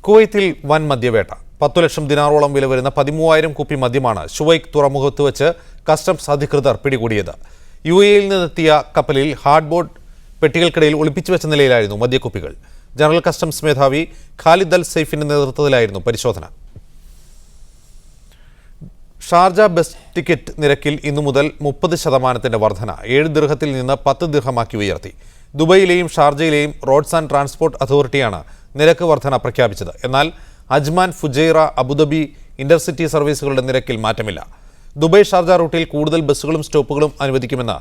കുവൈത്തിൽ വൻ മദ്യവേട്ട. 10 ലക്ഷം ദിനാറോളം വില വരുന്ന 13,000 കുപ്പി മദ്യമാണ് ഷുവൈക്ക് തുറമുഖത്ത് വെച്ച് കസ്റ്റംസ് അധികൃതർ പിടികൂടിയത്. UAE-യിൽ നിന്നെത്തിയ കപ്പലിൽ ഹാർഡ്ബോർഡ് പെട്ടികൾക്കിടയിൽ ഒളിപ്പിച്ചു വെച്ച നിലയിലായിരുന്നു മദ്യക്കുപ്പികൾ. ജനറൽ കസ്റ്റംസ് മേധാവി ഖാലിദ് അൽ സൈഫിന്റെ നേതൃത്വത്തിലായിരുന്നു പരിശോധന. ഷാർജ ബസ് ടിക്കറ്റ് നിരക്കിൽ ഇന്നു മുതൽ 30% വർധന 7 ദിർഹത്തിൽ നിന്ന് 10 ദിർഹമാക്കി ഉയർത്തി. ദുബൈയിലെയും ഷാർജയിലെയും റോഡ്സ് ആൻഡ് ട്രാൻസ്പോർട്ട് അതോറിറ്റിയാണ് നിരക്ക് വർധന പ്രഖ്യാപിച്ചത്. എന്നാൽ അജ്മാൻ, ഫുജൈറ, അബുദാബി ഇന്റർസിറ്റി സർവീസുകളുടെ നിരക്കിൽ മാറ്റമില്ല. ദുബൈ ഷാർജ റൂട്ടിൽ കൂടുതൽ ബസ്സുകളും സ്റ്റോപ്പുകളും അനുവദിക്കുമെന്ന്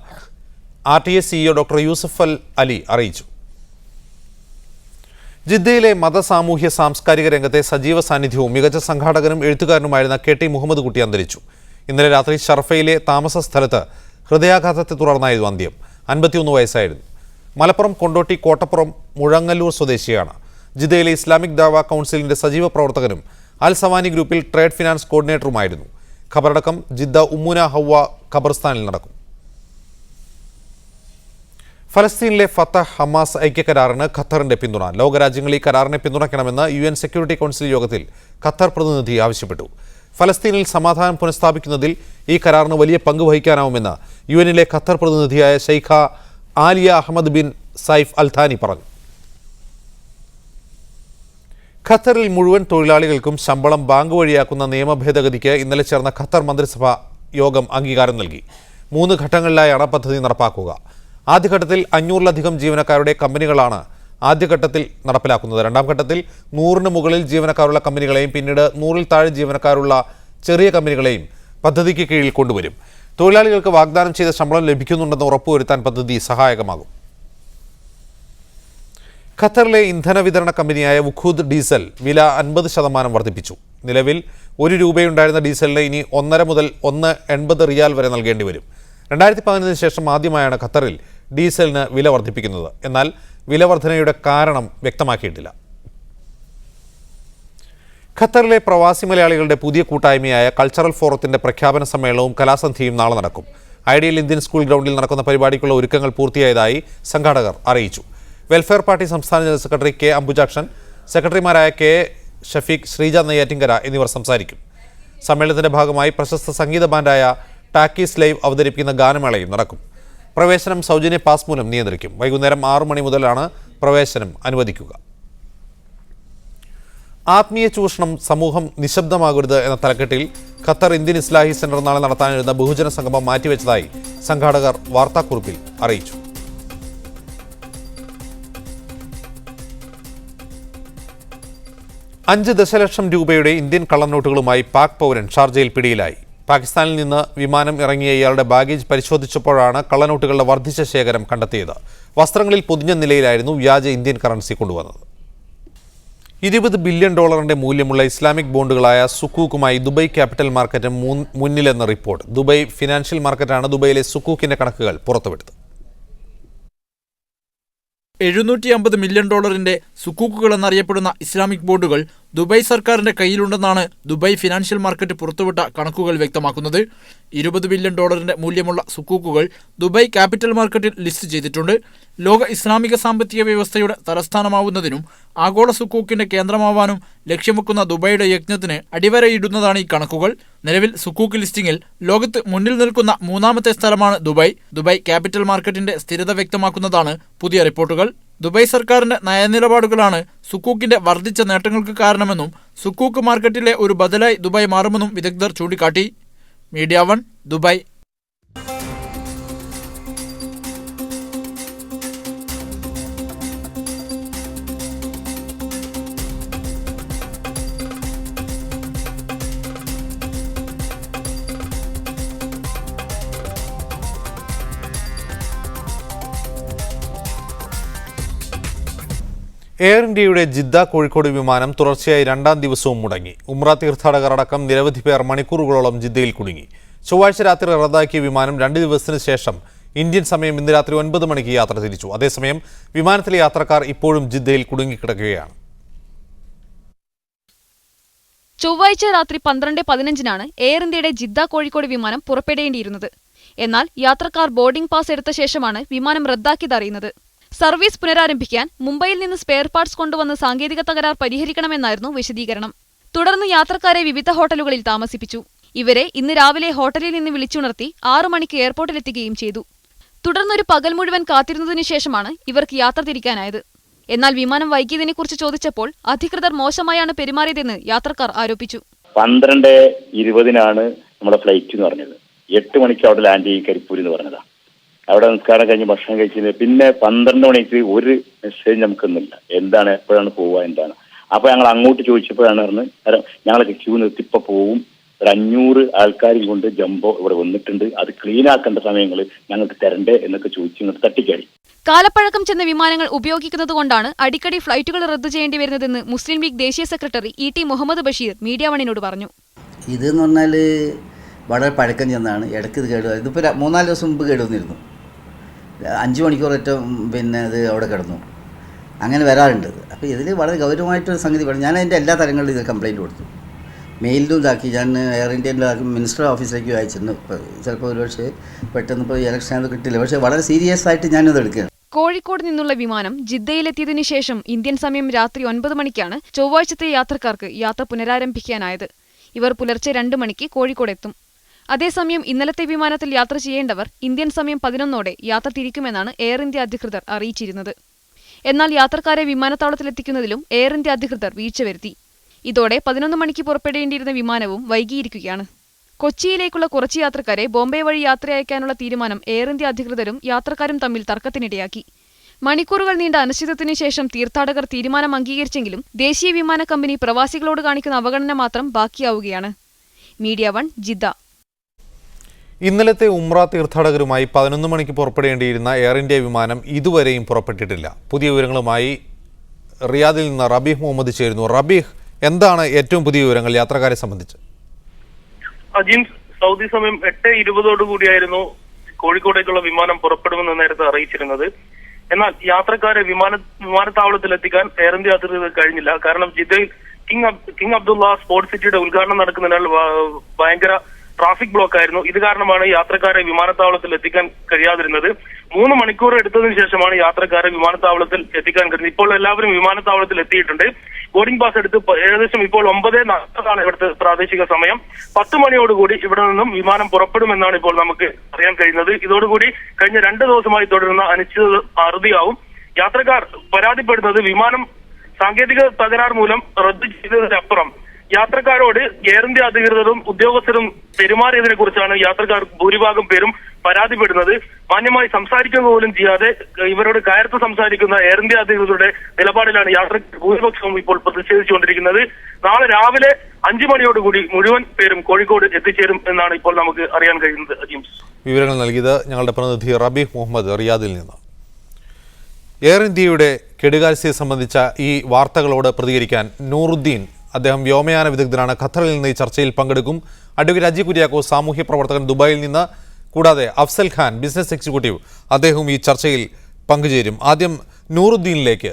RTA CEO ഡോക്ടർ യൂസഫ് അൽ അലി അറിയിച്ചു. ജിദ്ദയിലെ മതസാമൂഹ്യ സാംസ്കാരിക രംഗത്തെ സജീവ സാന്നിധ്യവും മികച്ച സംഘാടകനും എഴുത്തുകാരനുമായിരുന്ന KT മുഹമ്മദ് കുട്ടി അന്തരിച്ചു. ഇന്നലെ രാത്രി ഷർഫയിലെ താമസ സ്ഥലത്ത് ഹൃദയാഘാതത്തെ തുടർന്നായിരുന്നു അന്ത്യം. 51 വയസ്സായിരുന്നു. മലപ്പുറം കൊണ്ടോട്ടി കോട്ടപ്പുറം മുഴങ്ങല്ലൂർ സ്വദേശിയാണ്. ജിദ്ദയിലെ ഇസ്ലാമിക് ദാവ കൗൺസിലിന്റെ സജീവ പ്രവർത്തകനും അൽ സവാനി ഗ്രൂപ്പിൽ ട്രേഡ് ഫിനാൻസ് കോർഡിനേറ്ററുമായിരുന്നു. ഖബറടക്കം ജിദ്ദ ഉമ്മുന ഹവ്വ ഖബർസ്ഥാനിൽ നടക്കും. ഫലസ്തീനിലെ ഫത്തഹ് ഹമാസ് ഐക്യകരാറിന് ഖത്തറിന്റെ പിന്തുണ. ലോകരാജ്യങ്ങൾ ഈ കരാറിനെ പിന്തുണയ്ക്കണമെന്ന് UN സെക്യൂരിറ്റി കൗൺസിൽ യോഗത്തിൽ ഖത്തർ പ്രതിനിധി ആവശ്യപ്പെട്ടു. ഫലസ്തീനിൽ സമാധാനം പുനഃസ്ഥാപിക്കുന്നതിൽ ഈ കരാറിന് വലിയ പങ്ക് വഹിക്കാനാവുമെന്ന് UN-ലെ ഖത്തർ പ്രതിനിധിയായ Sheikha Alia Ahmed bin Saif Al Thani പറഞ്ഞു. ഖത്തറിൽ മുഴുവൻ തൊഴിലാളികൾക്കും ശമ്പളം ബാങ്ക് വഴിയാക്കുന്ന നിയമ ഭേദഗതിക്ക് ഇന്നലെ ചേർന്ന ഖത്തർ മന്ത്രിസഭ യോഗം അംഗീകാരം നൽകി. 3 ഘട്ടങ്ങളിലായാണ് പദ്ധതി നടപ്പാക്കുക. ആദ്യഘട്ടത്തിൽ 500-ലധികം ജീവനക്കാരുടെ കമ്പനികളാണ് ആദ്യഘട്ടത്തിൽ നടപ്പിലാക്കുന്നത്. രണ്ടാം ഘട്ടത്തിൽ 100-ന് മുകളിൽ ജീവനക്കാരുള്ള കമ്പനികളെയും പിന്നീട് 100-ൽ താഴെ ജീവനക്കാരുള്ള ചെറിയ കമ്പനികളെയും പദ്ധതിക്ക് കീഴിൽ കൊണ്ടുവരും. തൊഴിലാളികൾക്ക് വാഗ്ദാനം ചെയ്ത ശമ്പളം ലഭിക്കുന്നുണ്ടെന്ന് ഉറപ്പുവരുത്താൻ പദ്ധതി സഹായകമാകും. ഖത്തറിലെ ഇന്ധന വിതരണ കമ്പനിയായ വുഖൂദ് ഡീസൽ വില 50% വർദ്ധിപ്പിച്ചു. നിലവിൽ 1 രൂപയുണ്ടായിരുന്ന ഡീസലിന് ഇനി 1.5 മുതൽ 1.80 റിയാൽ വരെ നൽകേണ്ടി വരും. 2015 ശേഷം ആദ്യമായാണ് ഖത്തറിൽ ഡീസലിന് വില വർദ്ധിപ്പിക്കുന്നത്. എന്നാൽ വില വർധനയുടെ കാരണം വ്യക്തമാക്കിയിട്ടില്ല. ഖത്തറിലെ പ്രവാസി മലയാളികളുടെ പുതിയ കൂട്ടായ്മയായ കൾച്ചറൽ ഫോറത്തിന്റെ പ്രഖ്യാപന സമ്മേളനവും കലാസന്ധ്യയും നാളെ നടക്കും. ഐഡിയൽ ഇന്ത്യൻ സ്കൂൾ ഗ്രൗണ്ടിൽ നടക്കുന്ന പരിപാടിക്കുള്ള ഒരുക്കങ്ങൾ പൂർത്തിയായതായി സംഘാടകർ അറിയിച്ചു. വെൽഫെയർ പാർട്ടി സംസ്ഥാന ജനറൽ സെക്രട്ടറി K. അംബുജാക്ഷൻ, സെക്രട്ടറിമാരായ K. ഷഫീഖ്, ശ്രീജ നെയ്യാറ്റിങ്കര എന്നിവർ സംസാരിക്കും. സമ്മേളനത്തിന്റെ ഭാഗമായി പ്രശസ്ത സംഗീത ബാൻഡായ ടാക്കീസ് ലൈവ് അവതരിപ്പിക്കുന്ന ഗാനമേളയും നടക്കും. പ്രവേശനം സൗജന്യ പാസ് മൂലം നിയന്ത്രിക്കും. വൈകുന്നേരം 6 മണി മുതലാണ് പ്രവേശനം അനുവദിക്കുക. ആത്മീയ ചൂഷണം, സമൂഹം നിശബ്ദമാകരുത് എന്ന തലക്കെട്ടിൽ ഖത്തർ ഇന്ത്യൻ ഇസ്ലാഹി സെന്റർ നാളെ നടത്താനിരുന്ന ബഹുജന സംഗമം മാറ്റിവെച്ചതായി സംഘാടകർ വാർത്താക്കുറിപ്പിൽ അറിയിച്ചു. $5 ദശലക്ഷം രൂപയുടെ ഇന്ത്യൻ കള്ളനോട്ടുകളുമായി പാക് പൗരൻ ഷാർജയിൽ പിടിയിലായി. പാകിസ്ഥാനിൽ നിന്ന് വിമാനം ഇറങ്ങിയ ഇയാളുടെ ബാഗേജ് പരിശോധിച്ചപ്പോഴാണ് കള്ളനോട്ടുകളുടെ വർദ്ധിച്ച ശേഖരം കണ്ടെത്തിയത്. വസ്ത്രങ്ങളിൽ പൊതിഞ്ഞ നിലയിലായിരുന്നു വ്യാജ ഇന്ത്യൻ കറൻസി കൊണ്ടുവന്നത്. $20 ബില്യൺ മൂല്യമുള്ള ഇസ്ലാമിക് ബോണ്ടുകളായ സുക്കൂക്കുമായി ദുബൈ ക്യാപിറ്റൽ മാർക്കറ്റ് മുന്നിലെന്ന റിപ്പോർട്ട്. ദുബൈ ഫിനാൻഷ്യൽ മാർക്കറ്റാണ് ദുബൈയിലെ സുക്കൂക്കിന്റെ കണക്കുകൾ പുറത്തുവിട്ടത്. $750 മില്യൺ സുക്കൂക്കുകൾ എന്നറിയപ്പെടുന്ന ഇസ്ലാമിക് ബോണ്ടുകൾ ദുബായ് സർക്കാരിന്റെ കയ്യിലുണ്ടെന്നാണ് ദുബായ് ഫിനാൻഷ്യൽ മാർക്കറ്റ് പുറത്തുവിട്ട കണക്കുകൾ വ്യക്തമാക്കുന്നത്. $20 ബില്യൺ മൂല്യമുള്ള സുക്കൂക്കുകൾ ദുബായ് ക്യാപിറ്റൽ മാർക്കറ്റിൽ ലിസ്റ്റ് ചെയ്തിട്ടുണ്ട്. ലോക ഇസ്ലാമിക സാമ്പത്തിക വ്യവസ്ഥയുടെ തലസ്ഥാനമാവുന്നതിനും ആഗോള സുക്കൂക്കിന്റെ കേന്ദ്രമാവാനും ലക്ഷ്യം വെക്കുന്ന ദുബായിയുടെ യജ്ഞത്തിന് അടിവരയിടുന്നതാണ് ഈ കണക്കുകൾ. നിലവിൽ സുക്കൂക്ക് ലിസ്റ്റിംഗിൽ ലോകത്ത് മുന്നിൽ നിൽക്കുന്ന 3ാമത്തെ സ്ഥലമാണ് ദുബായ്. ദുബായ് ക്യാപിറ്റൽ മാർക്കറ്റിന്റെ സ്ഥിരത വ്യക്തമാക്കുന്നതാണ് പുതിയ റിപ്പോർട്ടുകൾ. ദുബായ് സർക്കാരിന്റെ നയനിലപാടുകളാണ് സുക്കൂക്കിന്റെ വർദ്ധിച്ച നേട്ടങ്ങൾക്ക് കാരണമെന്നും സുക്കൂക്ക് മാർക്കറ്റിലെ ഒരു ബദലായി ദുബായ് മാറുമെന്നും വിദഗ്ധർ ചൂണ്ടിക്കാട്ടി. Media 1 Dubai. എയർ ഇന്ത്യയുടെ ജിദ്ദ കോഴിക്കോട് വിമാനം തുടർച്ചയായി 2ാം ദിവസവും മുടങ്ങി. ഉംറ തീർത്ഥാടകർ അടക്കം നിരവധി പേർ മണിക്കൂറുകളോളം ജിദ്ദയിൽ കുടുങ്ങി. ചൊവ്വാഴ്ച രാത്രി റദ്ദാക്കിയ വിമാനം 2 ദിവസത്തിന് ശേഷം ഇന്ത്യൻ സമയം ഇന്ന് രാത്രി 9 മണിക്ക് യാത്ര തിരിച്ചു. അതേസമയം വിമാനത്തിലെ യാത്രക്കാർ ഇപ്പോഴും ജിദ്ദയിൽ കുടുങ്ങിക്കിടക്കുകയാണ്. ചൊവ്വാഴ്ച രാത്രി 12:15 എയർ ഇന്ത്യയുടെ ജിദ്ദ കോഴിക്കോട് വിമാനം പുറപ്പെടേണ്ടിയിരുന്നത്. എന്നാൽ യാത്രക്കാർ ബോർഡിംഗ് പാസ് എടുത്ത ശേഷമാണ് വിമാനം റദ്ദാക്കിയതറിയുന്നത്. സർവീസ് പുനരാരംഭിക്കാൻ മുംബൈയിൽ നിന്ന് സ്പെയർ പാർട്സ് കൊണ്ടുവന്ന് സാങ്കേതിക തകരാർ പരിഹരിക്കണമെന്നായിരുന്നു വിശദീകരണം. തുടർന്ന് യാത്രക്കാരെ വിവിധ ഹോട്ടലുകളിൽ താമസിപ്പിച്ചു. ഇവരെ ഇന്ന് രാവിലെ ഹോട്ടലിൽ നിന്ന് വിളിച്ചുണർത്തി 6 മണിക്ക് എയർപോർട്ടിലെത്തിക്കുകയും ചെയ്തു. തുടർന്നൊരു പകൽ മുഴുവൻ കാത്തിരുന്നതിനു ശേഷമാണ് ഇവർക്ക് യാത്ര തിരിക്കാനായത്. എന്നാൽ വിമാനം വൈകിയതിനെക്കുറിച്ച് ചോദിച്ചപ്പോൾ അധികൃതർ മോശമായാണ് പെരുമാറിയതെന്ന് യാത്രക്കാർ ആരോപിച്ചു. 12:20 നമ്മുടെ ഫ്ലൈറ്റ് എന്ന് പറഞ്ഞത്. 8 മണിക്ക് അവിടെ ലാൻഡ് ചെയ്യും കരിപ്പൂർ എന്ന് പറഞ്ഞതാ. അവിടെ നിസ്കാരം കഴിഞ്ഞ് ഭക്ഷണം കഴിച്ചത്. പിന്നെ 12 മണിക്ക് ഒരു മെസ്സേജ് നമുക്കൊന്നുമില്ല. എന്താണ്, എപ്പോഴാണ് പോവുക, എന്താണ്. അപ്പൊ ഞങ്ങൾ അങ്ങോട്ട് ചോദിച്ചപ്പോഴാണ് പറഞ്ഞത് ഞങ്ങളൊക്കെ ക്യൂ നിർത്തി ഇപ്പൊ പോവും, ഒരു 500 ആൾക്കാരും കൊണ്ട് ജംബോ ഇവിടെ വന്നിട്ടുണ്ട്, അത് ക്ലീൻ ആക്കേണ്ട സമയങ്ങൾ ഞങ്ങൾക്ക് തരണ്ടേ എന്നൊക്കെ ചോദിച്ച് ഇങ്ങോട്ട് തട്ടിക്കറി. കാലപ്പഴക്കം ചെന്ന വിമാനങ്ങൾ ഉപയോഗിക്കുന്നതുകൊണ്ടാണ് അടിക്കടി ഫ്ലൈറ്റുകൾ റദ്ദു ചെയ്യേണ്ടി വരുന്നതെന്ന് മുസ്ലിം ലീഗ് ദേശീയ സെക്രട്ടറി ഇ.ടി. മുഹമ്മദ് ബഷീർ മീഡിയ വണിനോട് പറഞ്ഞു. ഇതെന്ന് പറഞ്ഞാൽ വളരെ പഴക്കം ചെന്നാണ്. ഇടയ്ക്ക് ഇത് കേടുവന്നു. ഇതിപ്പോൾ 3-4 ദിവസം മുമ്പ് കേടുവന്നിരുന്നു. 5 മണിക്കൂർ ഏറ്റവും ഇത് അവിടെ കിടന്നു. അങ്ങനെ വരാറുണ്ട്. അപ്പോൾ ഇതിൽ വളരെ ഗൗരവമായിട്ടൊരു സംഗതി പറഞ്ഞു. ഞാൻ അതിൻ്റെ എല്ലാ തരങ്ങളിലും ഇത് കംപ്ലയിൻറ്റ് കൊടുത്തു. മെയിലിലും ഇതാക്കി, ഞാൻ എയർ ഇന്ത്യയിലാക്കി മിനിസ്റ്റർ ഓഫീസിലേക്ക് അയച്ചിരുന്നു. ചിലപ്പോൾ ഒരുപക്ഷെ പെട്ടെന്ന് ഇപ്പോൾ ഇലക്ഷൻ അത് കിട്ടില്ല. പക്ഷേ വളരെ സീരിയസ് ആയിട്ട് ഞാനിത് എടുക്കുകയാണ്. കോഴിക്കോട് നിന്നുള്ള വിമാനം ജിദ്ദയിലെത്തിയതിനു ശേഷം ഇന്ത്യൻ സമയം രാത്രി 9 മണിക്കാണ് ചൊവ്വാഴ്ചത്തെ യാത്രക്കാർക്ക് യാത്ര പുനരാരംഭിക്കാനായത്. ഇവർ പുലർച്ചെ 2 മണിക്ക് കോഴിക്കോടെത്തും. അതേസമയം ഇന്നലത്തെ വിമാനത്തിൽ യാത്ര ചെയ്യേണ്ടവർ ഇന്ത്യൻ സമയം 11ഓടെ യാത്ര തിരിക്കുമെന്നാണ് എയർ ഇന്ത്യ അധികൃതർ അറിയിച്ചിരുന്നത്. എന്നാൽ യാത്രക്കാരെ വിമാനത്താവളത്തിലെത്തിക്കുന്നതിലും എയർ ഇന്ത്യ അധികൃതർ വീഴ്ച വരുത്തി. ഇതോടെ 11 മണിക്ക് പുറപ്പെടേണ്ടിയിരുന്ന വിമാനവും വൈകിയിരിക്കുകയാണ്. കൊച്ചിയിലേക്കുള്ള കുറച്ച് യാത്രക്കാരെ ബോംബെ വഴി യാത്രയയക്കാനുള്ള തീരുമാനം എയർ ഇന്ത്യ അധികൃതരും യാത്രക്കാരും തമ്മിൽ തർക്കത്തിനിടയാക്കി. മണിക്കൂറുകൾ നീണ്ട അനിശ്ചിതത്തിനു ശേഷം തീർത്ഥാടകർ തീരുമാനം അംഗീകരിച്ചെങ്കിലും ദേശീയ വിമാന കമ്പനി പ്രവാസികളോട് കാണിക്കുന്ന അവഗണന മാത്രം ബാക്കിയാവുകയാണ്. Media 1 Jeddah. ഇന്നലത്തെ ഉംറ തീർത്ഥാടകരുമായി 11 മണിക്ക് പുറപ്പെടേണ്ടിയിരുന്ന എയർ ഇന്ത്യ വിമാനം ഇതുവരെയും പുറപ്പെട്ടിട്ടില്ല. പുതിയ വിവരങ്ങളുമായി റിയാദിൽ നിന്ന് റബീഹ് മുഹമ്മദ് ചേരുന്നു. റബീഹ്, എന്താണ് ഏറ്റവും പുതിയ വിവരങ്ങൾ യാത്രക്കാരെ സംബന്ധിച്ച്? അജീംസ്, സൗദി സമയം 8:20 കോഴിക്കോടേക്കുള്ള വിമാനം പുറപ്പെടുമെന്ന് നേരത്തെ അറിയിച്ചിരുന്നത്. എന്നാൽ യാത്രക്കാരെ വിമാനത്താവളത്തിൽ എത്തിക്കാൻ എയർ ഇന്ത്യ അധികൃതർ കഴിഞ്ഞില്ല. കാരണം ജിദ്ദയിൽ കിങ് അബ്ദുള്ള സ്പോർട്സ് സിറ്റിയുടെ ഉദ്ഘാടനം നടക്കുന്നതിനാൽ ഭയങ്കര ട്രാഫിക് ബ്ലോക്ക് ആയിരുന്നു. ഇത് കാരണമാണ് യാത്രക്കാരെ വിമാനത്താവളത്തിൽ എത്തിക്കാൻ കഴിയാതിരുന്നത്. 3 മണിക്കൂർ എടുത്തതിനു ശേഷമാണ് യാത്രക്കാരെ വിമാനത്താവളത്തിൽ എത്തിക്കാൻ കഴിയുന്നത്. ഇപ്പോൾ എല്ലാവരും വിമാനത്താവളത്തിൽ എത്തിയിട്ടുണ്ട്. ബോർഡിംഗ് പാസ് എടുത്ത് ഏകദേശം ഇപ്പോൾ 9:40 ഇവിടുത്തെ പ്രാദേശിക സമയം. 10 മണിയോടുകൂടി ഇവിടെ നിന്നും വിമാനം പുറപ്പെടുമെന്നാണ് ഇപ്പോൾ നമുക്ക് അറിയാൻ കഴിയുന്നത്. ഇതോടുകൂടി കഴിഞ്ഞ 2 ദിവസമായി തുടരുന്ന അനിശ്ചിതത അറുതിയാവും. യാത്രക്കാർ പരാതിപ്പെടുന്നത് വിമാനം സാങ്കേതിക തകരാർ മൂലം റദ്ദു ചെയ്തതിനപ്പുറം യാത്രക്കാരോട് എയർ ഇന്ത്യ അധികൃതരും ഉദ്യോഗസ്ഥരും പെരുമാറിയതിനെ കുറിച്ചാണ് യാത്രക്കാർ ഭൂരിഭാഗം പേരും പരാതിപ്പെടുന്നത്. മാന്യമായി സംസാരിക്കുക പോലും ചെയ്യാതെ ഇവരോട് കയർത്ത് സംസാരിക്കുന്ന എയർ ഇന്ത്യ അധികൃതരുടെ നിലപാടിലാണ് യാത്രക്കാർ ഭൂരിപക്ഷവും ഇപ്പോൾ പ്രതിഷേധിച്ചുകൊണ്ടിരിക്കുന്നത്. നാളെ രാവിലെ 5 മണിയോടുകൂടി മുഴുവൻ പേരും കോഴിക്കോട് എത്തിച്ചേരും എന്നാണ് ഇപ്പോൾ നമുക്ക് അറിയാൻ കഴിയുന്നത്. അജീംസ്, വിവരങ്ങൾ നൽകിയത് ഞങ്ങളുടെ പ്രതിനിധി റബീഹ് മുഹമ്മദ് റിയാദിൽ നിന്ന്. എയർ ഇന്ത്യയുടെ കെടുകാര്യസ്ഥയെ സംബന്ധിച്ച ഈ വാർത്തകളോട് പ്രതികരിക്കാൻ നൂറുദ്ദീൻ, അദ്ദേഹം വ്യോമയാന വിദഗ്ധനാണ്, ഖത്തറിൽ നിന്ന് ഈ ചർച്ചയിൽ പങ്കെടുക്കും. അഡ്വക്കേറ്റ് അജി കുര്യാക്കോസ്, സാമൂഹ്യ പ്രവർത്തകൻ, ദുബായിൽ നിന്ന്, കൂടാതെ അഫ്സൽ ഖാൻ, ബിസിനസ് എക്സിക്യൂട്ടീവ്, അദ്ദേഹവും ഈ ചർച്ചയിൽ പങ്കുചേരും. ആദ്യം നൂറുദ്ദീനിലേക്ക്.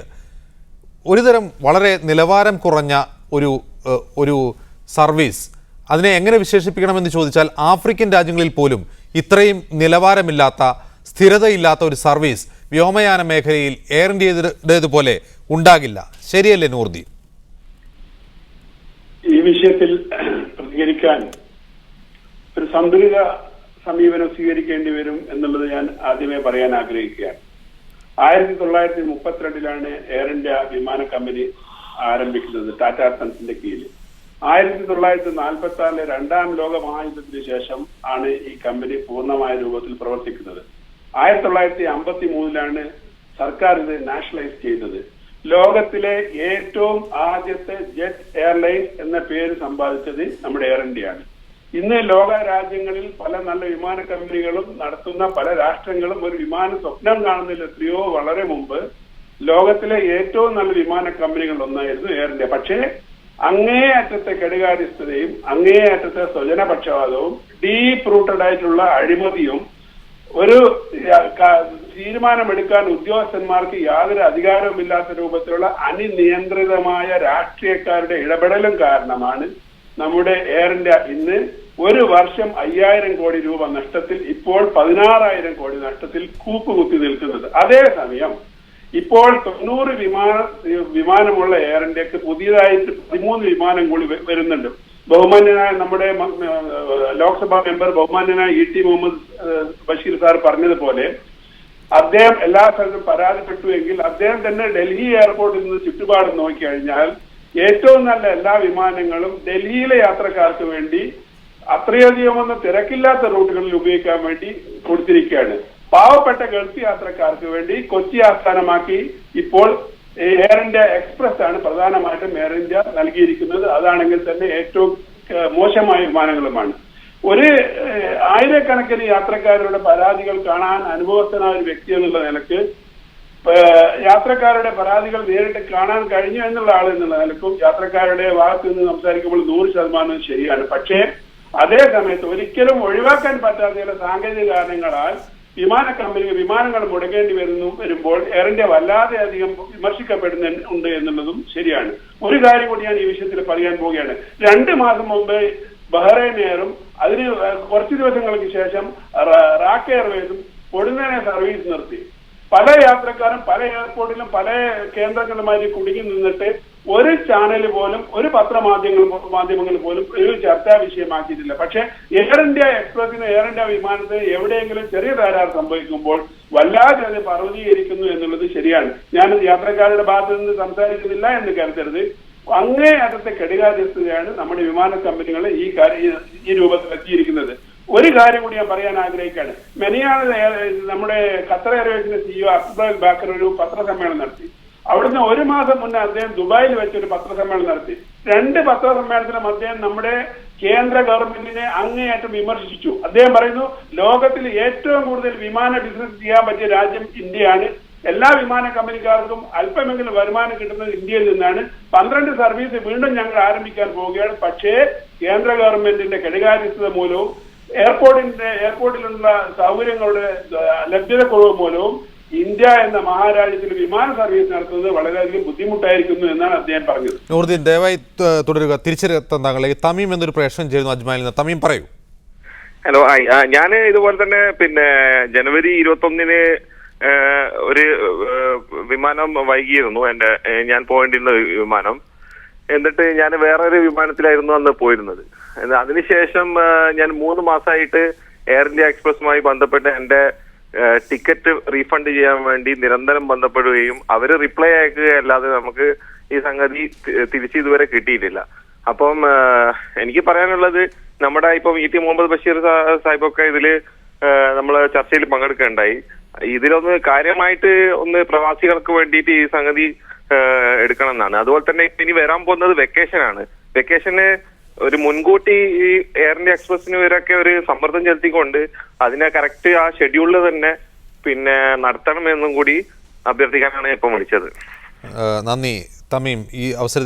ഒരുതരം വളരെ നിലവാരം കുറഞ്ഞ ഒരു സർവീസ്, അതിനെ എങ്ങനെ വിശേഷിപ്പിക്കണമെന്ന് ചോദിച്ചാൽ ആഫ്രിക്കൻ രാജ്യങ്ങളിൽ പോലും ഇത്രയും നിലവാരമില്ലാത്ത, സ്ഥിരതയില്ലാത്ത ഒരു സർവീസ് വ്യോമയാന മേഖലയിൽ എയർ ഇന്ത്യയുടേതുപോലെ ഉണ്ടാകില്ല. ശരിയല്ലേ നൂറുദ്ദീൻ? ഈ വിഷയത്തിൽ പ്രതികരിക്കാൻ ഒരു സന്തുലിത സമീപനം സ്വീകരിക്കേണ്ടി വരും എന്നുള്ളത് ഞാൻ ആദ്യമേ പറയാൻ ആഗ്രഹിക്കുകയാണ്. 1932 എയർ ഇന്ത്യ വിമാന കമ്പനി ആരംഭിക്കുന്നത് ടാറ്റ സൺസിന്റെ കീഴിൽ. 1946 2ാം ലോക മഹായുദ്ധത്തിന് ശേഷം ആണ് ഈ കമ്പനി പൂർണ്ണമായ രൂപത്തിൽ പ്രവർത്തിക്കുന്നത്. 1953 സർക്കാർ ഇത് നാഷണലൈസ് ചെയ്തത്. ലോകത്തിലെ ഏറ്റവും ആദ്യത്തെ ജെറ്റ് എയർലൈൻ എന്ന പേര് സമ്പാദിച്ചത് നമ്മുടെ എയർ ഇന്ത്യയാണ്. ഇന്ന് ലോക രാജ്യങ്ങളിൽ പല നല്ല വിമാന കമ്പനികളും നടത്തുന്ന പല രാഷ്ട്രങ്ങളും ഒരു വിമാന സ്വപ്നം കാണുന്നതിൽ എത്രയോ വളരെ മുമ്പ് ലോകത്തിലെ ഏറ്റവും നല്ല വിമാന കമ്പനികൾ ഒന്നായിരുന്നു എയർ ഇന്ത്യ. പക്ഷേ അങ്ങേയറ്റത്തെ കെടുകാര്യസ്ഥതയും അങ്ങേയറ്റത്തെ സ്വജനപക്ഷപാതവും ഡീപ്പ് റൂട്ടഡ് ആയിട്ടുള്ള അഴിമതിയും ഒരു തീരുമാനമെടുക്കാൻ ഉദ്യോഗസ്ഥന്മാർക്ക് യാതൊരു അധികാരവുമില്ലാത്ത രൂപത്തിലുള്ള അനിയന്ത്രിതമായ രാഷ്ട്രീയക്കാരുടെ ഇടപെടലും കാരണമാണ് നമ്മുടെ എയർ ഇന്ത്യ ഇന്ന് ഒരു വർഷം 5000 കോടി രൂപ നഷ്ടത്തിൽ, ഇപ്പോൾ 16,000 കോടി നഷ്ടത്തിൽ കൂപ്പുകുത്തി നിൽക്കുന്നത്. അതേസമയം ഇപ്പോൾ 90 വിമാനമുള്ള എയർ ഇന്ത്യക്ക് പുതിയതായിട്ട് 13 വിമാനം കൂടി വരുന്നുണ്ട്. ബഹുമാന്യനായ നമ്മുടെ ലോക്സഭാ മെമ്പർ ബഹുമാന്യനായ ET മുഹമ്മദ് ബഷീർ സാർ പറഞ്ഞതുപോലെ അദ്ദേഹം എല്ലാ സ്ഥലത്തും പരാതിപ്പെട്ടു എങ്കിൽ അദ്ദേഹം തന്നെ ഡൽഹി എയർപോർട്ടിൽ നിന്ന് ചുറ്റുപാട് നോക്കിക്കഴിഞ്ഞാൽ ഏറ്റവും നല്ല എല്ലാ വിമാനങ്ങളും ഡൽഹിയിലെ യാത്രക്കാർക്ക് വേണ്ടി അത്രയധികമൊന്നും തിരക്കില്ലാത്ത റൂട്ടുകളിൽ ഉപയോഗിക്കാൻ വേണ്ടി കൊടുത്തിരിക്കുകയാണ്. പാവപ്പെട്ട ഗൾഫ് യാത്രക്കാർക്ക് വേണ്ടി കൊച്ചി ആസ്ഥാനമാക്കി ഇപ്പോൾ എയർ ഇന്ത്യ എക്സ്പ്രസ് ആണ് പ്രധാനമായിട്ടും എയർ ഇന്ത്യ നൽകിയിരിക്കുന്നത്. അതാണെങ്കിൽ തന്നെ ഏറ്റവും മോശമായ വിമാനങ്ങളുമാണ്. ഒരു ആയിരക്കണക്കിന് യാത്രക്കാരുടെ പരാതികൾ കാണാൻ അനുഭവസ്ഥനായ ഒരു വ്യക്തി എന്നുള്ള നിലക്ക് യാത്രക്കാരുടെ പരാതികൾ നേരിട്ട് കാണാൻ കഴിഞ്ഞു എന്നുള്ള ആൾ എന്നുള്ള നിലക്കും യാത്രക്കാരുടെ ഭാഗത്ത് നിന്ന് സംസാരിക്കുമ്പോൾ 100% ശരിയാണ്. പക്ഷേ അതേ സമയത്ത് ഒരിക്കലും ഒഴിവാക്കാൻ പറ്റാത്ത ചില സാങ്കേതിക കാരണങ്ങളാൽ വിമാനങ്ങൾ മുടങ്ങേണ്ടി വരുമ്പോൾ എയർ ഇന്ത്യ വല്ലാതെ അധികം വിമർശിക്കപ്പെടുന്നുണ്ട് എന്നുള്ളതും ശരിയാണ്. ഒരു കാര്യം കൂടി ഞാൻ ഈ വിഷയത്തിൽ പറയാൻ പോവുകയാണ്. 2 മാസം മുമ്പ് ബഹ്റൈൻ എയറും അതിന് കുറച്ച് ദിവസങ്ങൾക്ക് ശേഷം റാക്ക് എയർവേസും പൊടുന്നനെ സർവീസ് നിർത്തി. പല യാത്രക്കാരും പല എയർപോർട്ടിലും പല കേന്ദ്രങ്ങളുമായി കുടുങ്ങി നിന്നിട്ട് ഒരു ചാനൽ പോലും ഒരു പത്രമാധ്യമങ്ങൾ പോലും ഒരു ചർച്ചാ വിഷയമാക്കിയിട്ടില്ല. പക്ഷെ എയർ ഇന്ത്യ എക്സ്പ്രസിന് എയർ ഇന്ത്യ വിമാനത്തിന് എവിടെയെങ്കിലും ചെറിയ തകരാറ് സംഭവിക്കുമ്പോൾ വല്ലാതെ അത് പർവ്വതീകരിക്കുന്നു എന്നുള്ളത് ശരിയാണ്. ഞാൻ യാത്രക്കാരുടെ ഭാഗത്ത് നിന്ന് സംസാരിക്കുന്നില്ല എന്ന് കരുതരുത്. അങ്ങേ അറ്റത്തെ കെടുകാര്യസ്ഥതയാണ് നമ്മുടെ വിമാന കമ്പനികൾ ഈ രൂപത്തിൽ എത്തിയിരിക്കുന്നത്. ഒരു കാര്യം കൂടി ഞാൻ പറയാൻ ആഗ്രഹിക്കുകയാണ്. മെനിയാണ് നമ്മുടെ ഖത്തർ എയർവേസിന്റെ CEO അക്ബർ ബാക്കർ ഒരു പത്രസമ്മേളനം നടത്തി. അവിടുന്ന് 1 മാസം മുന്നേ അദ്ദേഹം ദുബായിൽ വെച്ചൊരു പത്രസമ്മേളനം നടത്തി. 2 പത്രസമ്മേളനത്തിലും അദ്ദേഹം നമ്മുടെ കേന്ദ്ര ഗവൺമെന്റിനെ അങ്ങേയറ്റം വിമർശിച്ചു. അദ്ദേഹം പറയുന്നു ലോകത്തിൽ ഏറ്റവും കൂടുതൽ വിമാന ബിസിനസ് ചെയ്യാൻ പറ്റിയ രാജ്യം ഇന്ത്യയാണ്. എല്ലാ വിമാന കമ്പനിക്കാർക്കും അല്പമെങ്കിലും വരുമാനം കിട്ടുന്നത് ഇന്ത്യയിൽ നിന്നാണ്. 12 സർവീസ് വീണ്ടും ഞങ്ങൾ ആരംഭിക്കാൻ പോവുകയാണ്. പക്ഷേ കേന്ദ്ര ഗവൺമെന്റിന്റെ കെടുകാര്യസ്ഥത മൂലവും എയർപോർട്ടിലുള്ള സൗകര്യങ്ങളുടെ ലഭ്യതക്കുറവ് മൂലവും ഇന്ത്യ എന്ന മഹാരാജ്യത്തിൽ വിമാന സർവീസ് നടത്തുന്നത് വളരെയധികം ബുദ്ധിമുട്ടായിരിക്കുന്നു എന്നാണ് അദ്ദേഹം പറഞ്ഞത്. നൂറുദ്ദീൻ, ദയവായി തുടരുക. തിരിച്ചെത്താൻ താങ്കളെ തമീം എന്നൊരു പ്രശ്നം ചെയ്യുന്നു അജ്മാനിൽ നിന്ന്. തമീം പറയൂ. ഹലോ, ഞാൻ ഇതുപോലെ തന്നെ ജനുവരി 21 ഒരു വിമാനം വൈകിയിരുന്നു. ഞാൻ പോകേണ്ടിരുന്ന വിമാനം. എന്നിട്ട് ഞാൻ വേറൊരു വിമാനത്തിലായിരുന്നു അന്ന് പോയിരുന്നത്. അതിനുശേഷം ഞാൻ 3 മാസമായിട്ട് എയർ ഇന്ത്യ എക്സ്പ്രസുമായി ബന്ധപ്പെട്ട് എന്റെ ടിക്കറ്റ് റീഫണ്ട് ചെയ്യാൻ വേണ്ടി നിരന്തരം ബന്ധപ്പെടുകയും അവര് റിപ്ലൈ അയക്കുകയല്ലാതെ നമുക്ക് ഈ സംഗതി തിരിച്ച് ഇതുവരെ കിട്ടിയിട്ടില്ല. അപ്പം എനിക്ക് പറയാനുള്ളത്, നമ്മുടെ ഇപ്പം ET മുഹമ്മദ് ബഷീർ സാഹിബൊക്കെ ഇതില് നമ്മള് ചർച്ചയിൽ പങ്കെടുക്കുകയുണ്ടായി. ഇതിലൊന്ന് കാര്യമായിട്ട് പ്രവാസികൾക്ക് വേണ്ടിയിട്ട് ഈ സംഗതി എടുക്കണം എന്നാണ്. അതുപോലെ തന്നെ ഇനി വരാൻ പോകുന്നത് വെക്കേഷനാണ്. വെക്കേഷന് ഒരു മുൻകൂട്ടി ഈ എയർ ഇന്ത്യ എക്സ്പ്രസിന് ഇവരൊക്കെ ഒരു സമ്മർദ്ദം ചെലുത്തിക്കൊണ്ട് അതിനെ കറക്റ്റ് ആ ഷെഡ്യൂളിൽ തന്നെ നടത്തണമെന്നും കൂടി അഭ്യർത്ഥിക്കാനാണ് ഇപ്പം വിളിച്ചത്. നന്ദി തമീം. ഈ അവസരത്തിൽ